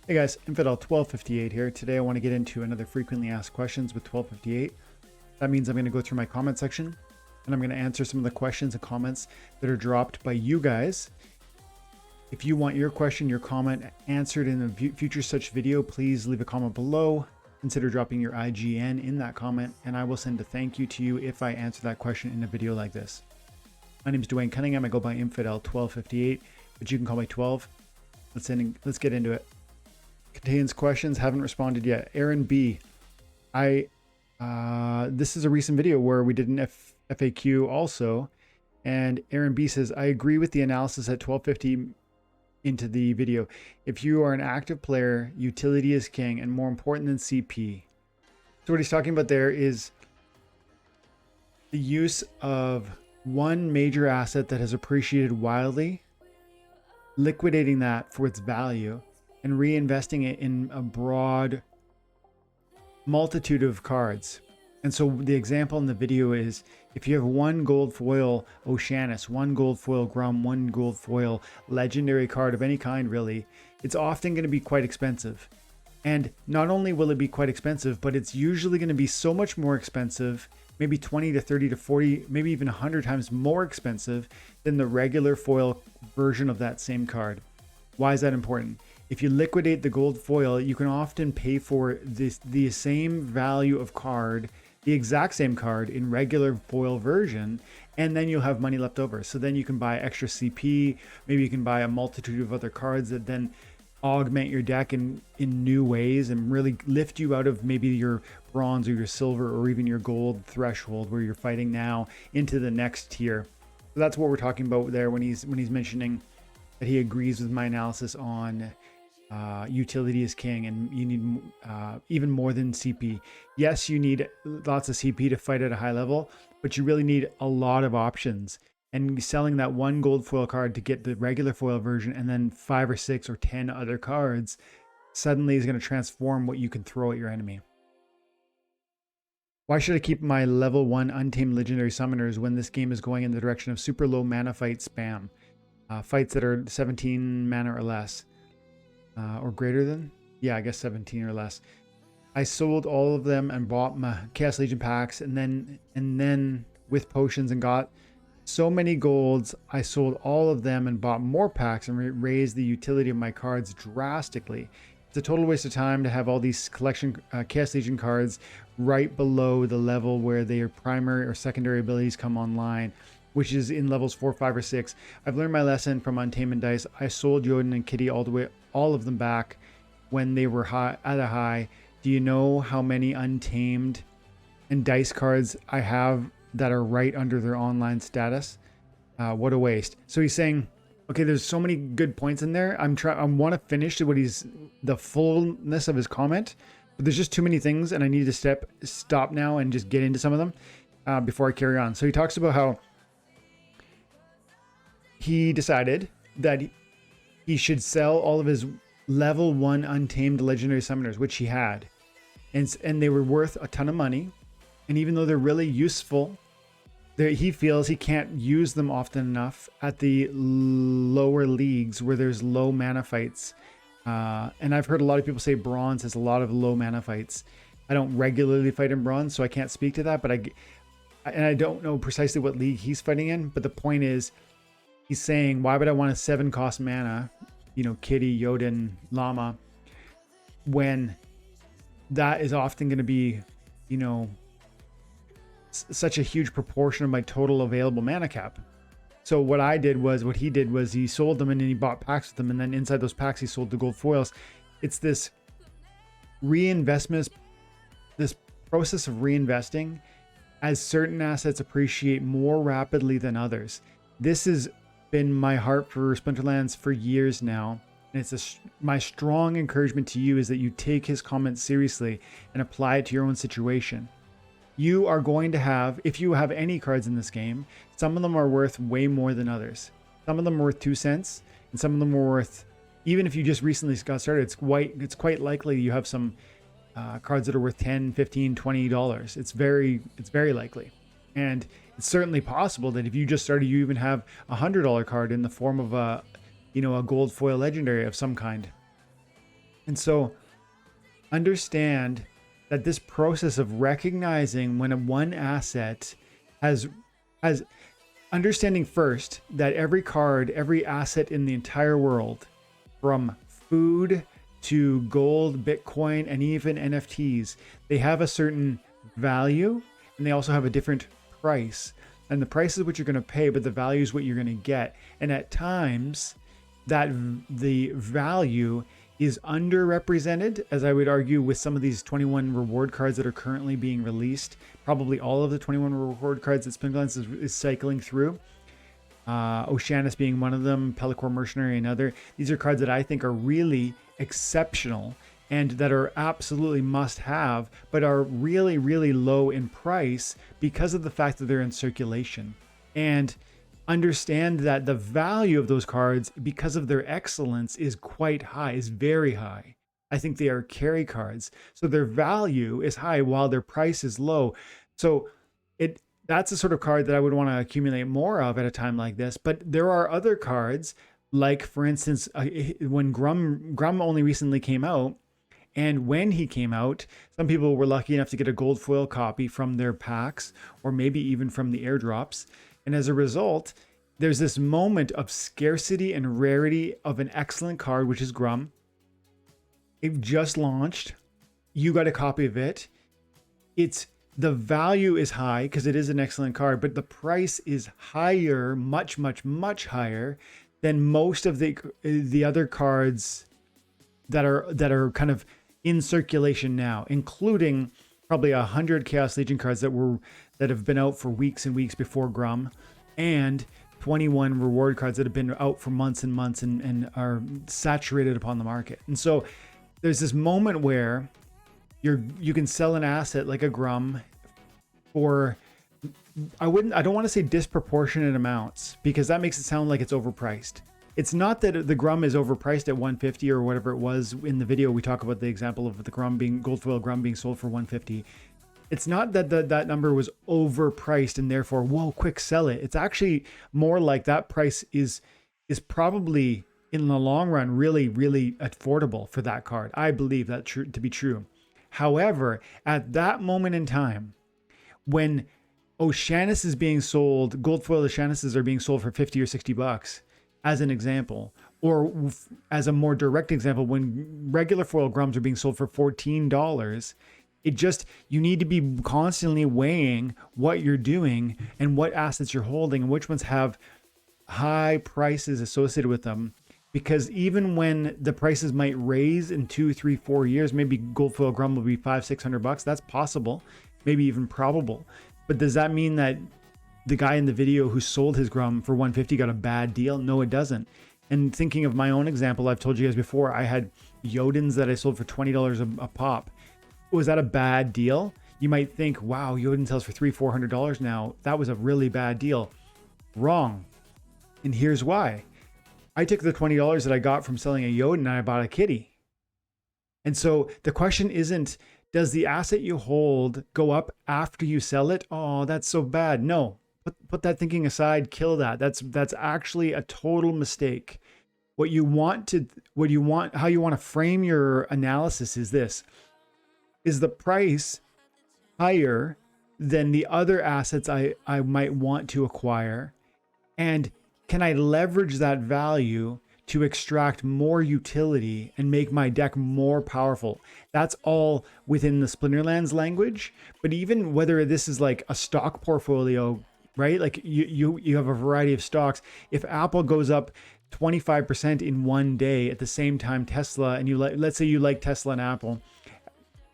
Hey guys, Infidel 1258 here. Today I want to get into another frequently asked questions with 1258. That means I'm going to go through my comment section and I'm going to answer some of the questions and comments that are dropped by you guys. If you want your question, your comment answered in a future such video, please leave a comment below. Consider dropping your IGN in that comment and I will send a thank you to you if I answer that question in a video like this. My name is Dwayne Cunningham. I go by Infidel 1258, but you can call me 12. Let's get into it. Contains questions, haven't responded yet. Aaron B. This is a recent video where we did an FAQ also, and Aaron B says, I agree with the analysis at 1250 into the video. If you are an active player, utility is king and more important than CP. So what he's talking about there is the use of one major asset that has appreciated wildly, liquidating that for its value, and reinvesting it in a broad multitude of cards. And so the example in the video is if you have one gold foil Oceanus, one gold foil Grum, one gold foil legendary card of any kind, really, it's often going to be quite expensive. And not only will it be quite expensive, but it's usually going to be so much more expensive, maybe 20 to 30 to 40, maybe even 100 times more expensive than the regular foil version of that same card. Why is that important? If you liquidate the gold foil, you can often pay for the same value of card, the exact same card in regular foil version, and then you'll have money left over. So then you can buy extra CP, maybe you can buy a multitude of other cards that then augment your deck in new ways and really lift you out of maybe your bronze or your silver or even your gold threshold where you're fighting now into the next tier. So that's what we're talking about there when he's mentioning that he agrees with my analysis on utility is king and you need even more than CP. Yes, you need lots of CP to fight at a high level, but you really need a lot of options. And selling that one gold foil card to get the regular foil version and then 5 or 6 or 10 other cards suddenly is going to transform what you can throw at your enemy. Why should I keep my level 1 untamed legendary summoners when this game is going in the direction of super low mana fight spam? Fights that are 17 mana or less. Or greater than? Yeah, I guess 17 or less. I sold all of them and bought my Chaos Legion packs and then with potions and got so many golds, I sold all of them and bought more packs and raised the utility of my cards drastically. It's a total waste of time to have all these collection Chaos Legion cards right below the level where their primary or secondary abilities come online, which is in levels 4, 5, or 6. I've learned my lesson from Untamed Dice. I sold Jodin and Kitty all of them back when they were at a high. Do you know how many Untamed and Dice cards I have that are right under their online status? What a waste. So he's saying, okay, there's so many good points in there. I want to finish the fullness of his comment, but there's just too many things and I need to stop now and just get into some of them before I carry on. So he talks about how he decided that he should sell all of his level 1 untamed legendary summoners, which he had. And they were worth a ton of money. And even though they're really useful, he feels he can't use them often enough at the lower leagues where there's low mana fights. And I've heard a lot of people say bronze has a lot of low mana fights. I don't regularly fight in bronze, so I can't speak to that. But I don't know precisely what league he's fighting in. But the point is, he's saying, why would I want a 7 cost mana, Kitty, Jodin, Llama, when that is often going to be, such a huge proportion of my total available mana cap. So what he did was he sold them and then he bought packs with them. And then inside those packs, he sold the gold foils. It's this reinvestment, this process of reinvesting as certain assets appreciate more rapidly than others. This is been my heart for Splinterlands for years now, and it's my strong encouragement to you is that you take his comments seriously and apply it to your own situation. You are going to have, if you have any cards in this game, some of them are worth way more than others. Some of them are worth 2 cents, and some of them are worth, even if you just recently got started, it's quite likely you have some cards that are worth $10, $15, $20. It's very likely. And it's certainly possible that if you just started, you even have a $100 card in the form of a gold foil legendary of some kind. And so understand that this process of recognizing when one asset has understanding first that every card, every asset in the entire world, from food to gold, Bitcoin, and even NFTs, they have a certain value and they also have a different price. And the price is what you're going to pay, but the value is what you're going to get. And at times, that the value is underrepresented, as I would argue, with some of these 21 reward cards that are currently being released. Probably all of the 21 reward cards that Splinterlands is cycling through. Oceanus being one of them, Pellicor Mercenary another. These are cards that I think are really exceptional and that are absolutely must have, but are really, really low in price because of the fact that they're in circulation. And understand that the value of those cards, because of their excellence, is quite high, is very high. I think they are carry cards. So their value is high while their price is low. So that's the sort of card that I would want to accumulate more of at a time like this. But there are other cards, like for instance, when Grum only recently came out, and when he came out, some people were lucky enough to get a gold foil copy from their packs, or maybe even from the airdrops. And as a result, there's this moment of scarcity and rarity of an excellent card, which is Grum. It just launched. You got a copy of it. The value is high because it is an excellent card, but the price is higher, much, much, much higher than most of the other cards that are kind of in circulation now, including probably 100 Chaos Legion cards that have been out for weeks and weeks before Grum, and 21 reward cards that have been out for months and months and are saturated upon the market. And so there's this moment where you can sell an asset like a Grum for, I don't want to say disproportionate amounts, because that makes it sound like it's overpriced. It's not that the Grum is overpriced at 150 or whatever it was. In the video, we talk about the example of the gold foil Grum being sold for 150. It's not that that number was overpriced and therefore, whoa, quick, sell it. It's actually more like that price is probably in the long run really, really affordable for that card. I believe that to be true. However, at that moment in time, when Oceanus is being sold, gold foil Oceanuses are being sold for 50 or 60 bucks, as an example, or as a more direct example, when regular foil Grums are being sold for $14, you need to be constantly weighing what you're doing and what assets you're holding and which ones have high prices associated with them. Because even when the prices might raise in 2, 3, 4 years, maybe gold foil Grum will be $500-600. That's possible, maybe even probable. But does that mean that the guy in the video who sold his Grum for 150 got a bad deal? No, it doesn't. And thinking of my own example, I've told you guys before, I had Jodens that I sold for $20 a pop. Was that a bad deal? You might think, wow, Jodin sells for $300-400 now. That was a really bad deal. Wrong. And here's why. I took the $20 that I got from selling a Jodin and I bought a kitty. And so the question isn't, does the asset you hold go up after you sell it? Oh, that's so bad. No. Put that thinking aside, kill that. That's actually a total mistake. How you want to frame your analysis is this. Is the price higher than the other assets I might want to acquire? And can I leverage that value to extract more utility and make my deck more powerful? That's all within the Splinterlands language. But even whether this is like a stock portfolio, right? Like you have a variety of stocks. If Apple goes up 25% in one day at the same time Tesla, and let's say you like Tesla and Apple,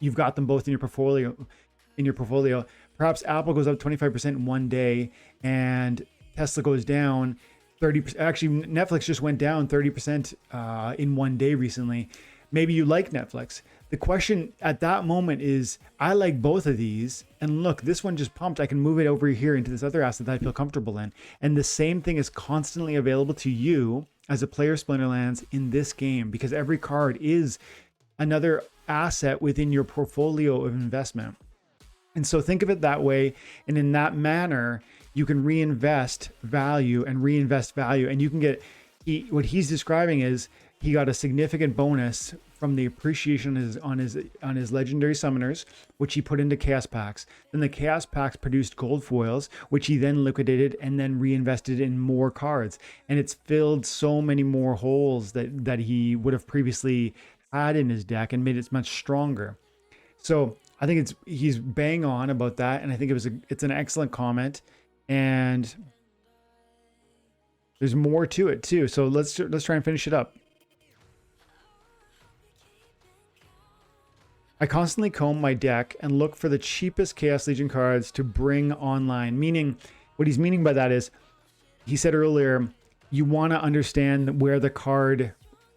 you've got them both in your portfolio. Perhaps Apple goes up 25% in one day and Tesla goes down 30%. Actually, Netflix just went down 30% in one day recently. Maybe you like Netflix. The question at that moment is, I like both of these, and look, this one just pumped. I can move it over here into this other asset that I feel comfortable in. And the same thing is constantly available to you as a player Splinterlands in this game, because every card is another asset within your portfolio of investment. And so think of it that way. And in that manner, you can reinvest value. And you can get, what he's describing is he got a significant bonus from the appreciation on his legendary summoners, which he put into chaos packs. Then the chaos packs produced gold foils, which he then liquidated and then reinvested in more cards. And it's filled so many more holes that he would have previously had in his deck and made it much stronger. So I think he's bang on about that, and I think it's an excellent comment, and there's more to it too. So let's try and finish it up. I constantly comb my deck and look for the cheapest Chaos Legion cards to bring online. Meaning, what he's meaning by that is, he said earlier, you want to understand where the card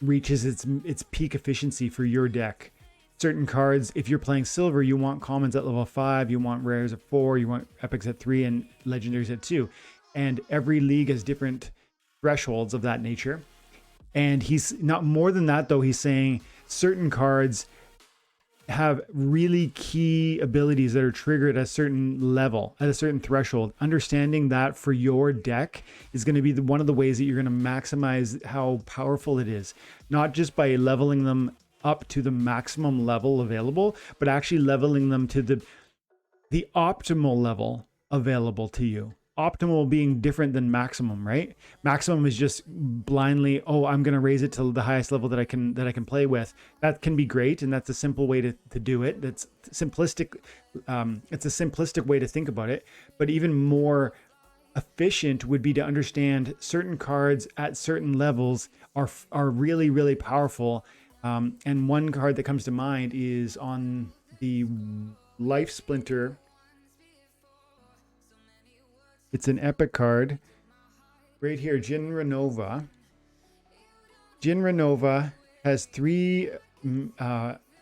reaches its peak efficiency for your deck. Certain cards, if you're playing silver, you want commons at level 5, you want rares at 4, you want epics at 3, and legendaries at 2. And every league has different thresholds of that nature. And he's not more than that, though. He's saying certain cards have really key abilities that are triggered at a certain level, at a certain threshold. Understanding that for your deck is going to be one of the ways that you're going to maximize how powerful it is. Not just by leveling them up to the maximum level available, but actually leveling them to the optimal level available to you. Optimal being different than maximum, right? Maximum is just blindly, oh, I'm going to raise it to the highest level that I can play with. That can be great, and that's a simple way to do it. That's simplistic. It's a simplistic way to think about it. But even more efficient would be to understand certain cards at certain levels are really, really powerful. And one card that comes to mind is on the Life Splinter. It's an epic card right here, Jin Renova. Jin Renova has 3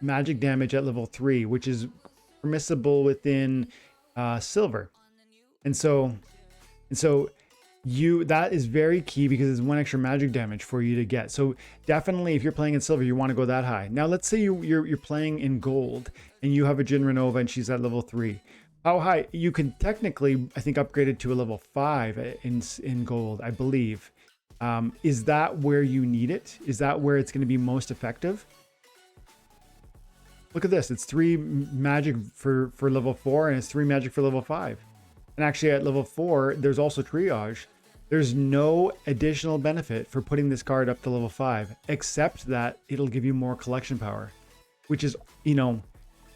magic damage at level 3, which is permissible within silver. And so that is very key because it's 1 extra magic damage for you to get. So definitely, if you're playing in silver, you want to go that high. Now, let's say you're playing in gold and you have a Jin Renova and she's at level 3. How high? You can technically, I think, upgrade it to a level 5 in gold, I believe. Is that where you need it? Is that where it's going to be most effective? Look at this. It's 3 magic for level 4 and it's 3 magic for level 5. And actually at level 4, there's also triage. There's no additional benefit for putting this card up to level 5, except that it'll give you more collection power, which is,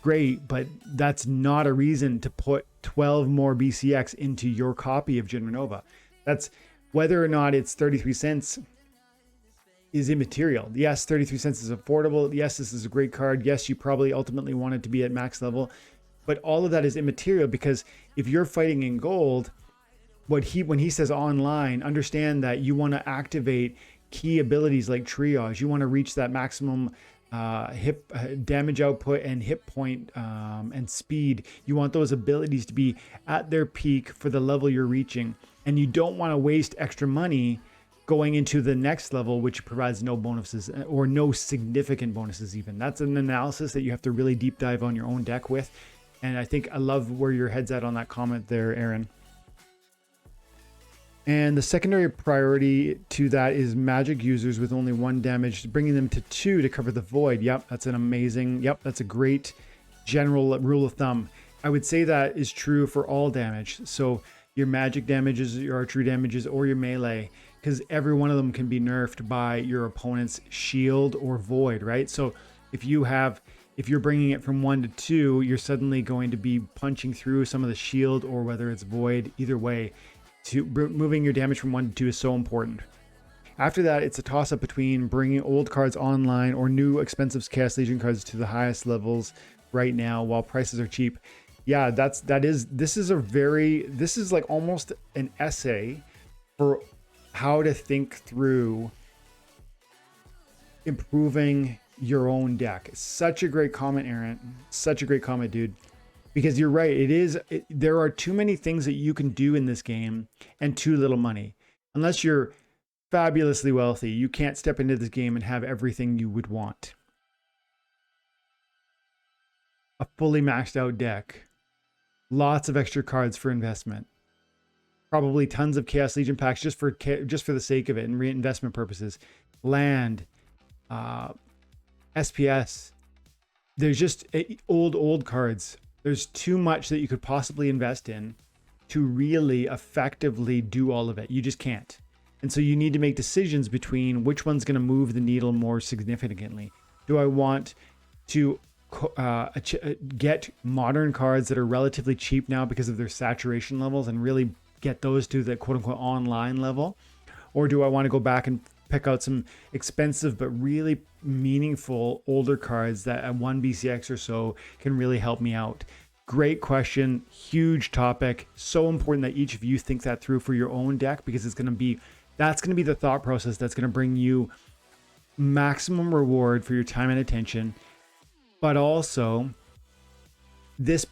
great, but that's not a reason to put 12 more BCX into your copy of Jin Renova. That's whether or not it's 33 cents is immaterial. Yes, 33 cents is affordable. Yes, this is a great card. Yes, you probably ultimately want it to be at max level, but all of that is immaterial because if you're fighting in gold, when he says online, understand that you want to activate key abilities like triage. You want to reach that maximum hit damage output and hit point and speed. You want those abilities to be at their peak for the level you're reaching, and you don't want to waste extra money going into the next level, which provides no bonuses or no significant bonuses even. That's an analysis that you have to really deep dive on your own deck with, and I think I love where your head's at on that comment there, Aaron. And the secondary priority to that is magic users with only 1 damage, bringing them to 2 to cover the void. Yep, that's a great general rule of thumb. I would say that is true for all damage. So your magic damages, your archery damages, or your melee, because every one of them can be nerfed by your opponent's shield or void, right? So if you're bringing it from 1 to 2, you're suddenly going to be punching through some of the shield or whether it's void. Either way, moving your damage from 1 to 2 is so important. After that, it's a toss-up between bringing old cards online or new expensive Chaos Legion cards to the highest levels right now while prices are cheap. Yeah, this is like almost an essay for how to think through improving your own deck. Such a great comment, Aaron. Such a great comment, dude. Because you're right, there are too many things that you can do in this game and too little money. Unless you're fabulously wealthy, you can't step into this game and have everything you would want. A fully maxed out deck, lots of extra cards for investment, probably tons of Chaos Legion packs just for the sake of it and reinvestment purposes, land, SPS. There's just old cards. There's too much that you could possibly invest in to really effectively do all of it. You just can't. And so you need to make decisions between which one's going to move the needle more significantly. Do I want to get modern cards that are relatively cheap now because of their saturation levels and really get those to the quote unquote online level? Or do I want to go back and pick out some expensive but really meaningful older cards that at 1 BCX or so can really help me out? Great question, huge topic. So important that each of you think that through for your own deck, because that's going to be the thought process that's going to bring you maximum reward for your time and attention. But also this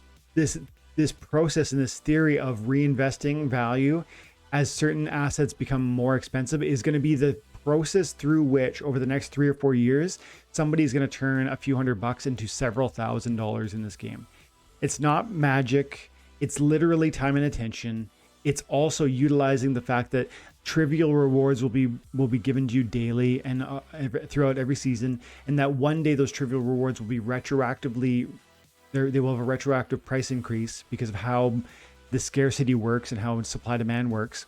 process and this theory of reinvesting value as certain assets become more expensive is going to be the process through which over the next 3 or 4 years, somebody's going to turn a few $100 into several $1,000s in this game. It's not magic. It's literally time and attention. It's also utilizing the fact that trivial rewards will be given to you daily and throughout every season, and that one day those trivial rewards will be retroactively, they will have a retroactive price increase because of how the scarcity works and how supply demand works.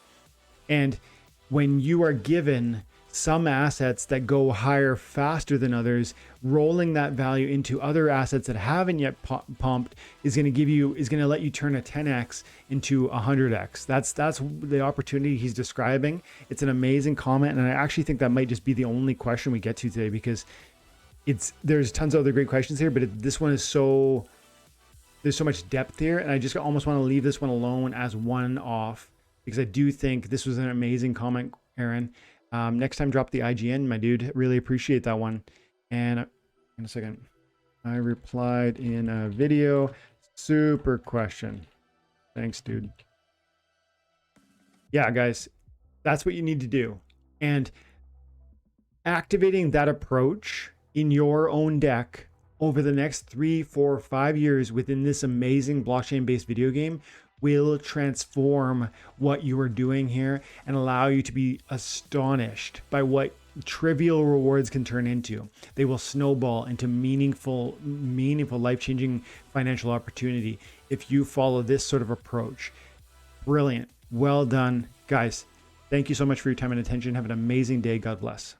And when you are given some assets that go higher faster than others, rolling that value into other assets that haven't yet pumped is going to let you turn a 10x into a 100x. That's the opportunity he's describing. It's an amazing comment, and I actually think that might just be the only question we get to today, because there's tons of other great questions here, but this one is there's so much depth here, and I just almost want to leave this one alone as one off, because I do think this was an amazing comment, Aaron. Next time, drop the IGN, my dude. Really appreciate that one. And in a second, I replied in a video. Super question. Thanks, dude. Yeah, guys, that's what you need to do. And activating that approach in your own deck over the next 3, 4, 5 years within this amazing blockchain-based video game will transform what you are doing here and allow you to be astonished by what trivial rewards can turn into. They will snowball into meaningful, life-changing financial opportunity if you follow this sort of approach. Brilliant. Well done, guys. Thank you so much for your time and attention. Have an amazing day. God bless.